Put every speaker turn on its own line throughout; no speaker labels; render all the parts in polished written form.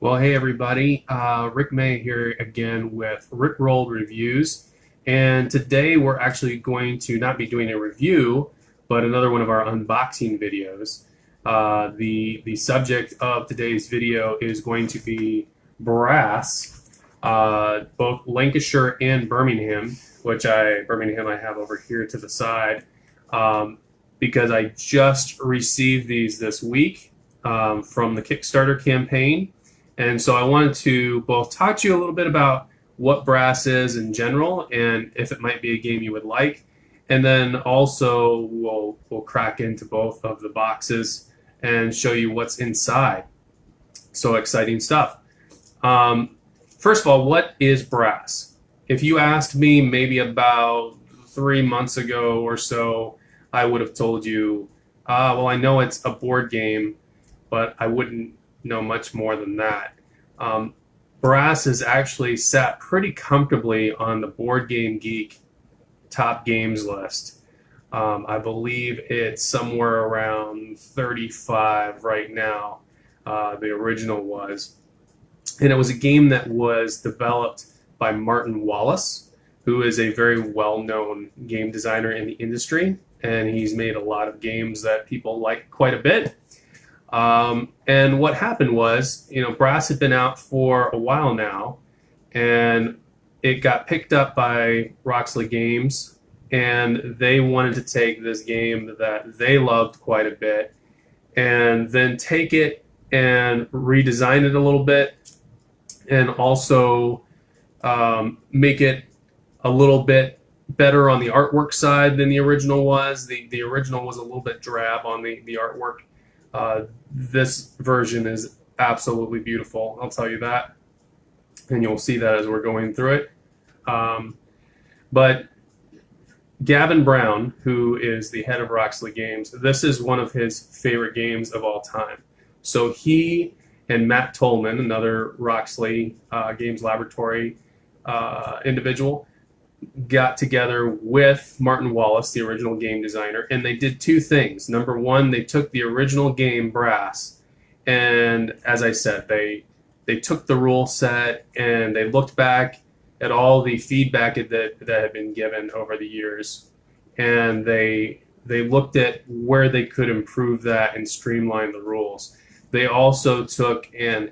Well, hey everybody, Rick May here again with Rick Rolled Reviews, and today we're actually going to not be doing a review, but another one of our unboxing videos. The subject of today's video is going to be brass, both Lancashire and Birmingham, Birmingham I have over here to the side, because I just received these this week from the Kickstarter campaign. And so I wanted to both talk to you a little bit about what brass is in general and if it might be a game you would like. And then also we'll crack into both of the boxes and show you what's inside. So exciting stuff. First of all, what is brass? If you asked me maybe about 3 months ago or so, I would have told you, well, I know it's a board game, but I wouldn't know much more than that. Brass has actually sat pretty comfortably on the Board Game Geek top games list. I believe it's somewhere around 35 right now, the original was. And it was a game that was developed by Martin Wallace, who is a very well-known game designer in the industry, and he's made a lot of games that people like quite a bit. And what happened was, brass had been out for a while now, and it got picked up by Roxley Games, and they wanted to take this game that they loved quite a bit and then take it and redesign it a little bit and also make it a little bit better on the artwork side than the original was. The original was a little bit drab on the artwork. This version is absolutely beautiful, I'll tell you that, and you'll see that as we're going through it. But Gavin Brown, who is the head of Roxley Games, this is one of his favorite games of all time. So he and Matt Tolman, another Roxley Games Laboratory individual, got together with Martin Wallace, the original game designer, and they did two things. Number one, they took the original game Brass, and as I said, they took the rule set and they looked back at all the feedback that had been given over the years, and they looked at where they could improve that and streamline the rules. They also took and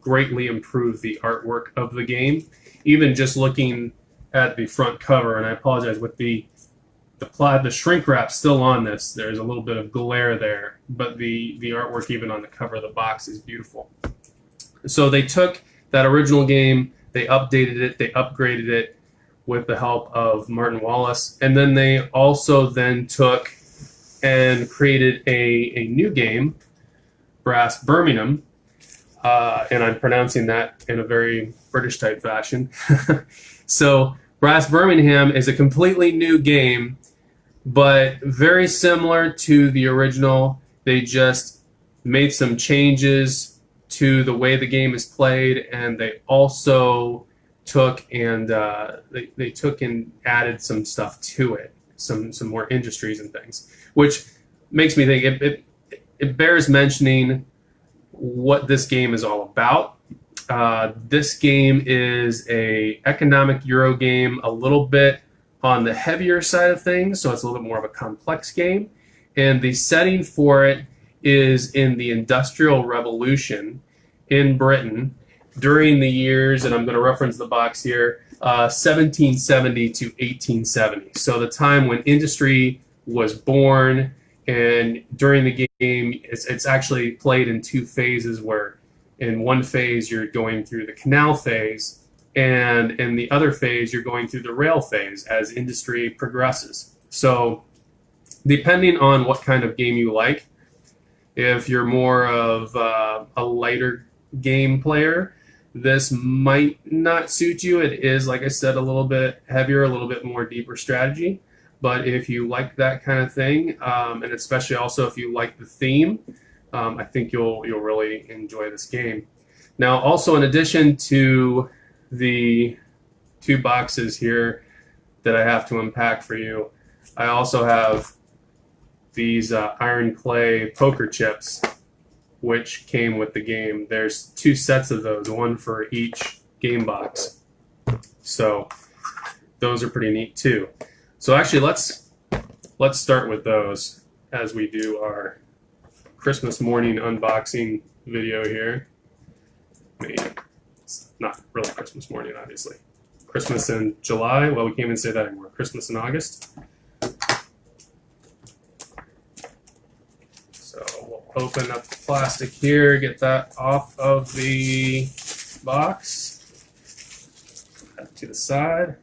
greatly improved the artwork of the game, even just looking at the front cover, and I apologize, with the shrink wrap still on this, there's a little bit of glare there, but the artwork even on the cover of the box is beautiful. So they took that original game, they updated it, they upgraded it with the help of Martin Wallace, and then they also then took and created a new game, Brass Birmingham, and I'm pronouncing that in a very British type fashion. So Brass Birmingham is a completely new game, but very similar to the original. They just made some changes to the way the game is played, and they also took and they took and added some stuff to it, some more industries and things, which makes me think it bears mentioning what this game is all about. This game is a economic Euro game, a little bit on the heavier side of things, so it's a little bit more of a complex game. And the setting for it is in the Industrial Revolution in Britain during the years, and I'm going to reference the box here, 1770 to 1870. So the time when industry was born, and during the game, it's actually played in two phases where in one phase, you're going through the canal phase, and in the other phase, you're going through the rail phase as industry progresses. So depending on what kind of game you like, if you're more of a lighter game player, this might not suit you. It is, like I said, a little bit heavier, a little bit more deeper strategy. But if you like that kind of thing, and especially also if you like the theme, I think you'll really enjoy this game. Now, also in addition to the two boxes here that I have to unpack for you, I also have these iron clay poker chips which came with the game. There's 2 sets of those, one for each game box. So those are pretty neat too. So actually, let's start with those as we do our Christmas morning unboxing video here. It's not really Christmas morning, obviously. Christmas in July. Well, we can't even say that anymore. Christmas in August. So we'll open up the plastic here, get that off of the box. Put that to the side.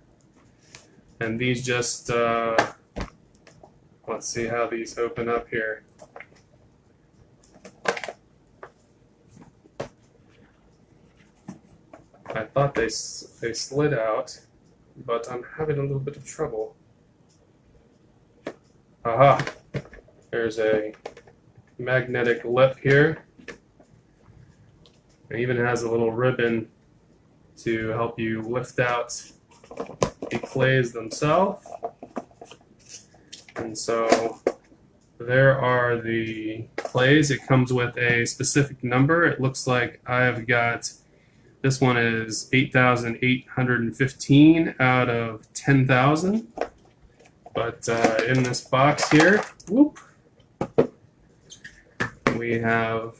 And these just, let's see how these open up here. I thought they slid out, but I'm having a little bit of trouble. Aha! There's a magnetic lip here. It even has a little ribbon to help you lift out the clays themselves. And so there are the clays. It comes with a specific number. It looks like I've got, this one is 8,815 out of 10,000. But in this box here, whoop, we have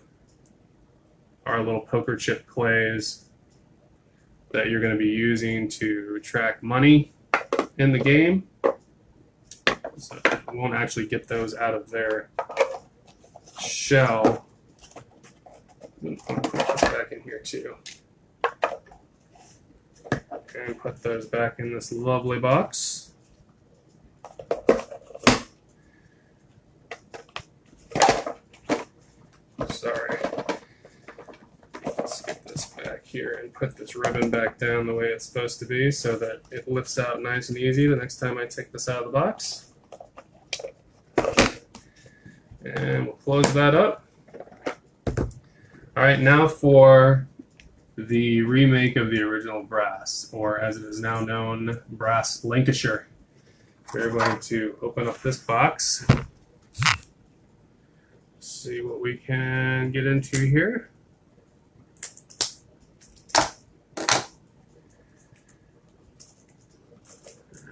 our little poker chip clays that you're going to be using to track money in the game. So we won't actually get those out of their shell. I'm going to put this back in here too. And put those back in this lovely box. Sorry. Let's get this back here and put this ribbon back down the way it's supposed to be so that it lifts out nice and easy the next time I take this out of the box. And we'll close that up. All right, now for the remake of the original Brass, or as it is now known, Brass Lancashire. We're going to open up this box. See what we can get into here.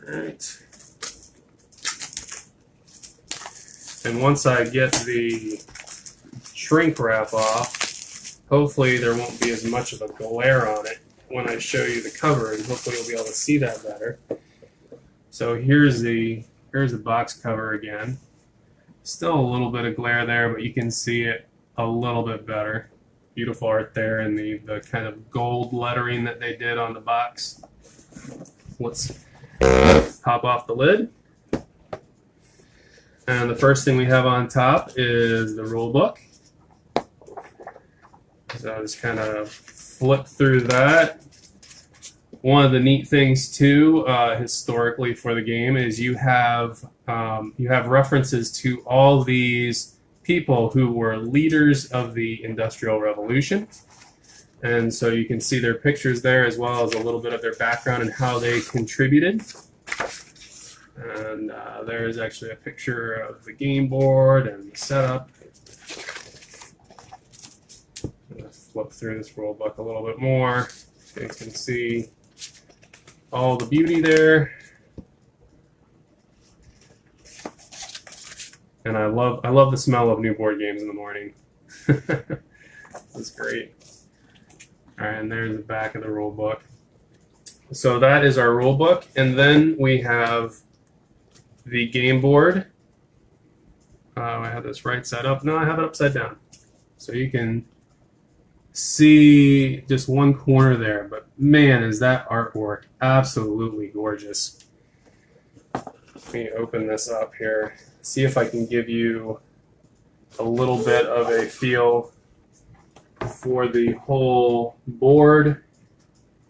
All right. And once I get the shrink wrap off, hopefully there won't be as much of a glare on it when I show you the cover, and hopefully you'll be able to see that better. So here's the box cover again. Still a little bit of glare there, but you can see it a little bit better. Beautiful art there, and the kind of gold lettering that they did on the box. Let's pop off the lid. And the first thing we have on top is the rule book. So I'll just kind of flip through that. One of the neat things too, historically for the game, is you have references to all these people who were leaders of the Industrial Revolution, and so you can see their pictures there as well as a little bit of their background and how they contributed. And there is actually a picture of the game board and the setup. I'm going to flip through this rule book a little bit more so you can see all the beauty there. And I love the smell of new board games in the morning. That's great. All right, and there's the back of the rule book. So that is our rule book, and then we have the game board. I have this right side up. No, I have it upside down. So you can see just one corner there, but man, is that artwork absolutely gorgeous. Let me open this up here, see if I can give you a little bit of a feel for the whole board.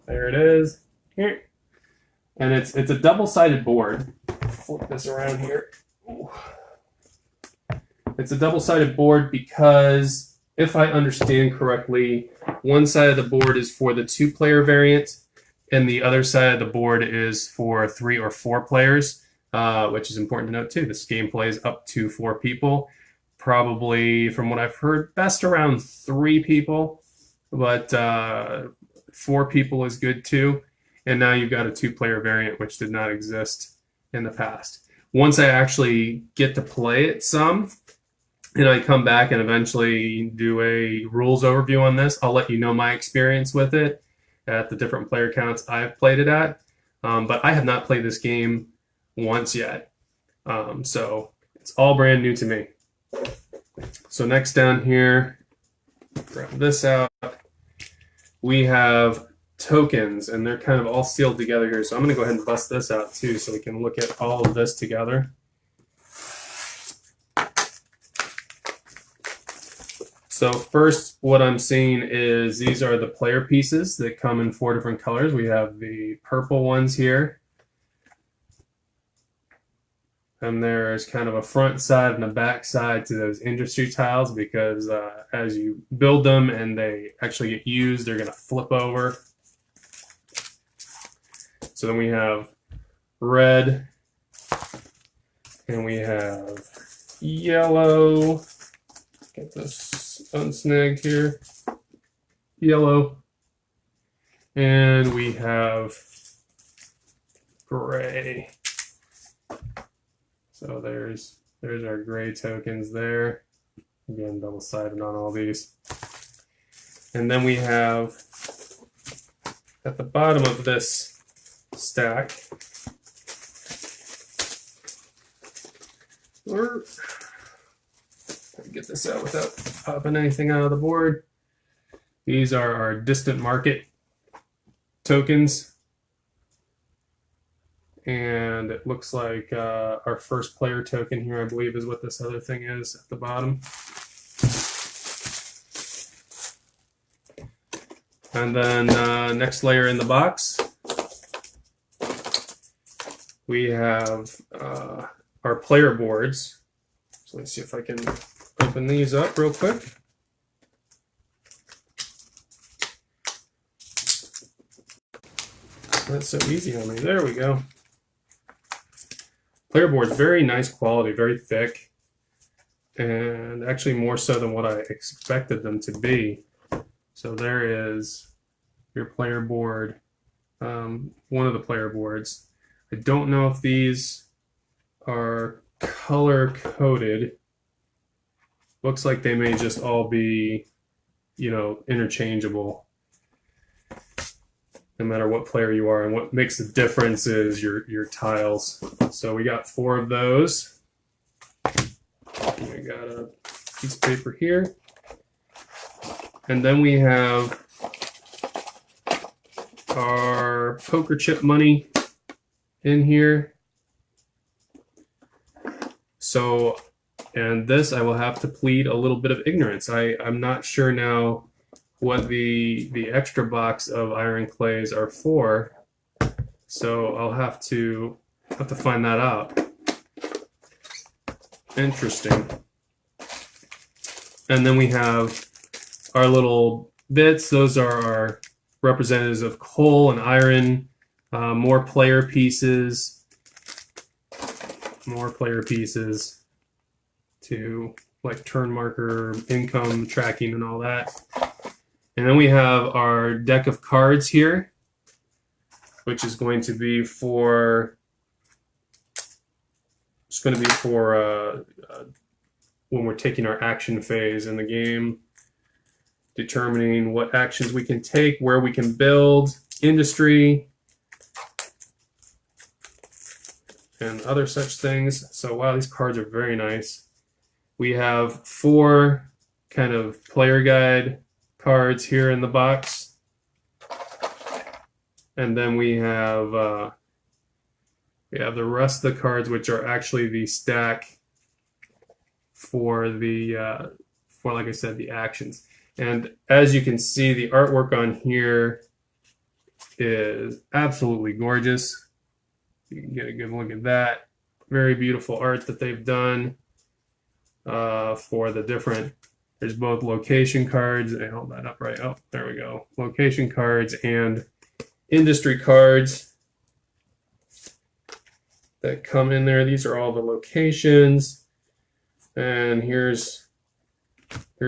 There it is. Here. And it's a double-sided board. Flip this around here. Ooh. It's a double-sided board because, if I understand correctly, one side of the board is for the 2-player variant, and the other side of the board is for 3 or 4 players, which is important to note too. This game plays up to 4 people. probably, from what I've heard, best around 3 people, but 4 people is good too. And now you've got a 2-player variant, which did not exist in the past. Once I actually get to play it some, and I come back and eventually do a rules overview on this, I'll let you know my experience with it at the different player counts I've played it at. But I have not played this game once yet. So it's all brand new to me. So next down here, grab this out. We have tokens, and they're kind of all sealed together here. So I'm going to go ahead and bust this out too so we can look at all of this together. So first, what I'm seeing is these are the player pieces that come in 4 different colors. We have the purple ones here. And there's kind of a front side and a back side to those industry tiles because as you build them and they actually get used, they're going to flip over. So then we have red, and we have yellow. Get this unsnagged here. Yellow. And we have gray. So there's our gray tokens there. Again, double-sided on all these. And then we have at the bottom of this stack, or get this out without popping anything out of the board. These are our distant market tokens. And it looks like our first player token here, I believe, is what this other thing is at the bottom. And then next layer in the box, we have our player boards. So let's see if I can open these up real quick. That's so easy on me. There we go. Player board's very nice quality, very thick, and actually more so than what I expected them to be. So there is your player board, one of the player boards. I don't know if these are color coded. Looks like they may just all be, you know, interchangeable no matter what player you are, and what makes the difference is your tiles. So we got 4 of those. We got a piece of paper here. And then we have our poker chip money in here. So, and this I will have to plead a little bit of ignorance. I'm not sure now what the extra box of iron clays are for, so I'll have to find that out. Interesting. And then we have our little bits. Those are our representatives of coal and iron. More player pieces to like turn marker, income tracking, and all that. And then we have our deck of cards here, which is going to be for when we're taking our action phase in the game, determining what actions we can take, where we can build, industry, and other such things. So wow, these cards are very nice. We have 4 kind of player guide cards here in the box, and then we have the rest of the cards, which are actually the stack for the for, like I said, the actions. And as you can see, the artwork on here is absolutely gorgeous. You can get a good look at that. Very beautiful art that they've done for the different. There's both location cards. I hold that up right. Oh, there we go. Location cards and industry cards that come in there. These are all the locations. And here's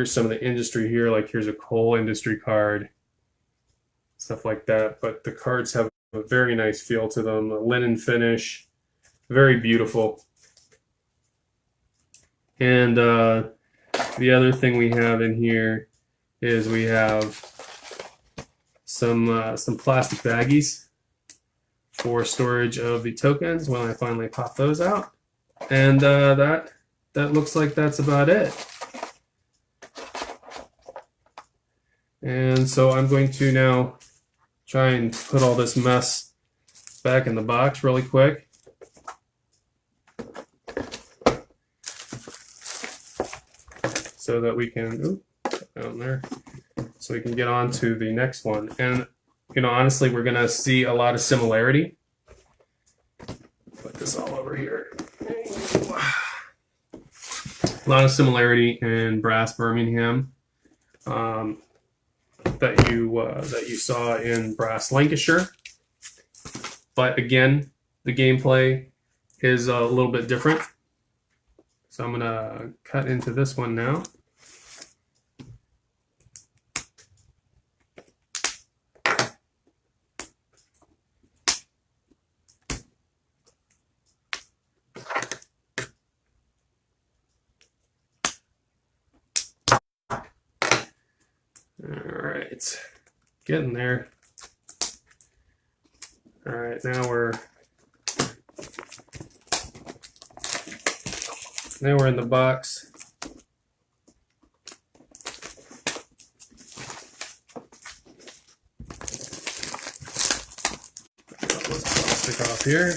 some of the industry here. Like here's a coal industry card, stuff like that. But the cards have a very nice feel to them. A linen finish, very beautiful. And the other thing we have in here is we have some plastic baggies for storage of the tokens when I finally pop those out. And that looks like that's about it. And so I'm going to now try and put all this mess back in the box really quick. So that we can, down there, so we can get on to the next one. And, you know, honestly, we're going to see a lot of similarity. Put this all over here. A lot of similarity in Brass Birmingham that you saw in Brass Lancashire. But again, the gameplay is a little bit different. So I'm going to cut into this one now. Alright, getting there. Alright, now we're in the box. Got this plastic off here.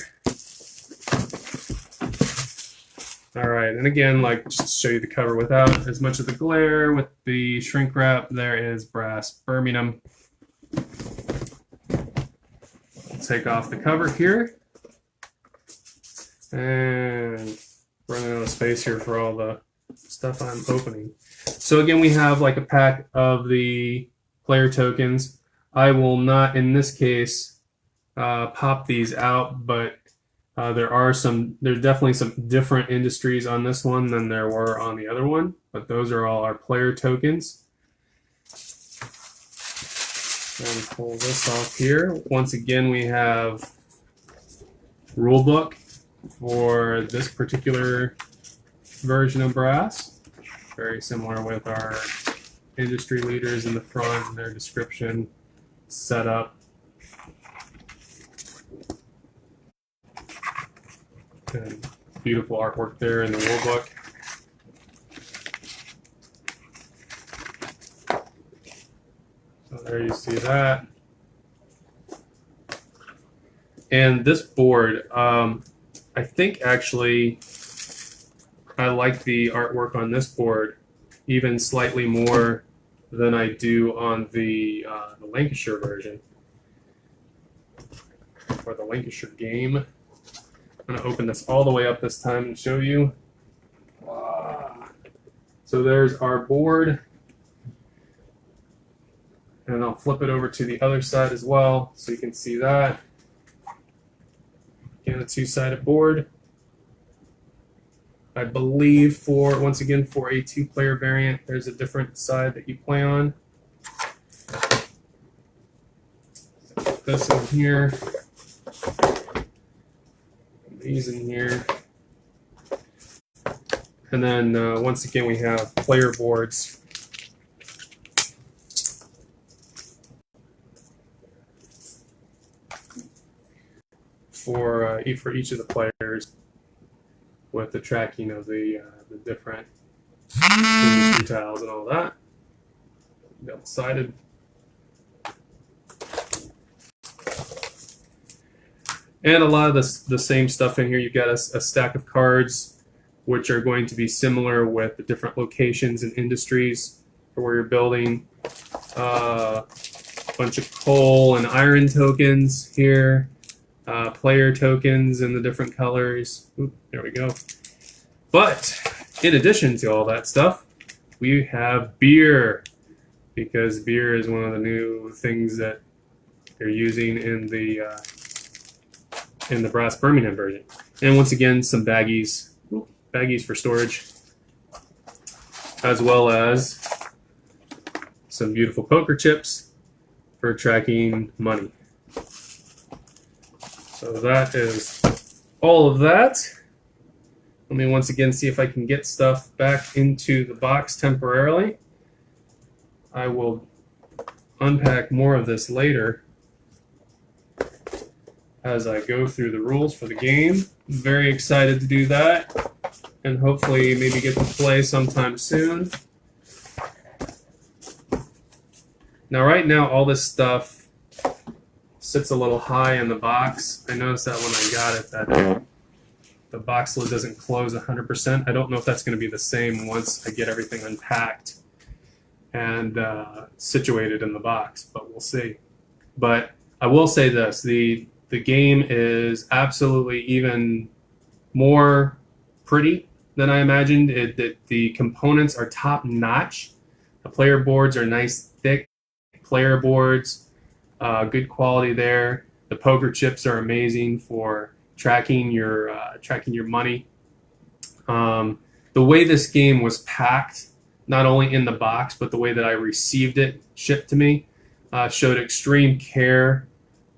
Alright, and again, like just to show you the cover without as much of the glare, with the shrink wrap, there is Brass Birmingham. I'll take off the cover here. And running out of space here for all the stuff I'm opening. So again, we have like a pack of the player tokens. I will not, in this case, pop these out, but there's definitely some different industries on this one than there were on the other one, but those are all our player tokens. And pull this off here. Once again, we have Rulebook for this particular version of Brass. Very similar with our industry leaders in the front and their description, setup. And beautiful artwork there in the Rulebook. So there you see that. And this board, I think actually I like the artwork on this board even slightly more than I do on the Lancashire version, or the Lancashire game. I'm going to open this all the way up this time and show you. So there's our board. And I'll flip it over to the other side as well so you can see that. Again, a two-sided board. I believe once again, for a two-player variant, there's a different side that you play on. Put this in here. These in here. And then once again, we have player boards. For each of the players, with the tracking of the different industry tiles and all that. Double-sided. And a lot of the same stuff in here. You've got a stack of cards, which are going to be similar with the different locations and industries for where you're building. A bunch of coal and iron tokens here. Player tokens in the different colors. Oop, there we go. But in addition to all that stuff, we have beer, because beer is one of the new things that they're using in the Brass Birmingham version. And once again, some baggies for storage. as well as some beautiful poker chips for tracking money. So that is all of that. Let me once again see if I can get stuff back into the box temporarily. I will unpack more of this later as I go through the rules for the game. I'm very excited to do that and hopefully maybe get to play sometime soon. Now right now all this stuff sits a little high in the box. I noticed that when I got it that the box lid doesn't close 100%. I don't know if that's going to be the same once I get everything unpacked and situated in the box, but we'll see. But I will say this, the game is absolutely even more pretty than I imagined. The components are top notch. The player boards are nice, thick player boards, good quality there. The poker chips are amazing for tracking your money. The way this game was packed, not only in the box, but the way that I received it shipped to me, showed extreme care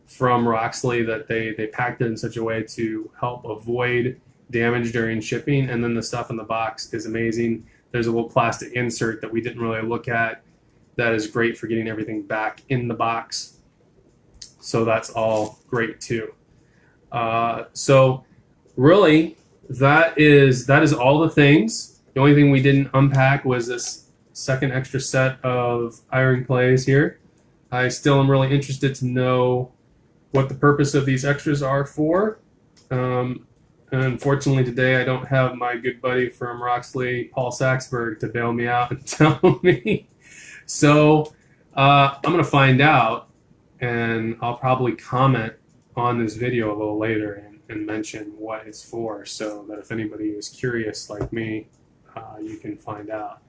from Roxley, that they packed it in such a way to help avoid damage during shipping. And then the stuff in the box is amazing. There's a little plastic insert that we didn't really look at that is great for getting everything back in the box. So that's all great too. So really, that is all the things. The only thing we didn't unpack was this second extra set of iron clays here. I still am really interested to know what the purpose of these extras are for. Unfortunately today I don't have my good buddy from Roxley, Paul Saxberg, to bail me out and tell me. So I'm going to find out, and I'll probably comment on this video a little later and mention what it's for, so that if anybody is curious like me, you can find out.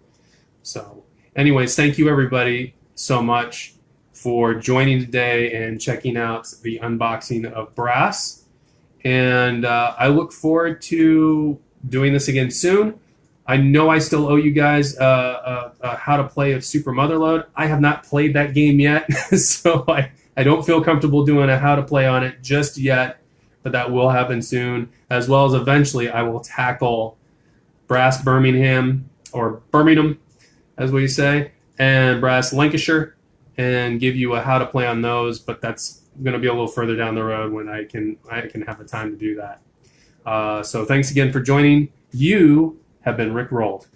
So anyways, thank you everybody so much for joining today and checking out the unboxing of Brass. And I look forward to doing this again soon. I know I still owe you guys how to play of Super Motherlode. I have not played that game yet, so I don't feel comfortable doing a how to play on it just yet, but that will happen soon, as well as eventually I will tackle Brass Birmingham, or Birmingham, as we say, and Brass Lancashire, and give you a how to play on those, but that's going to be a little further down the road when I can have the time to do that. So thanks again for joining. You have been Rick Rolled.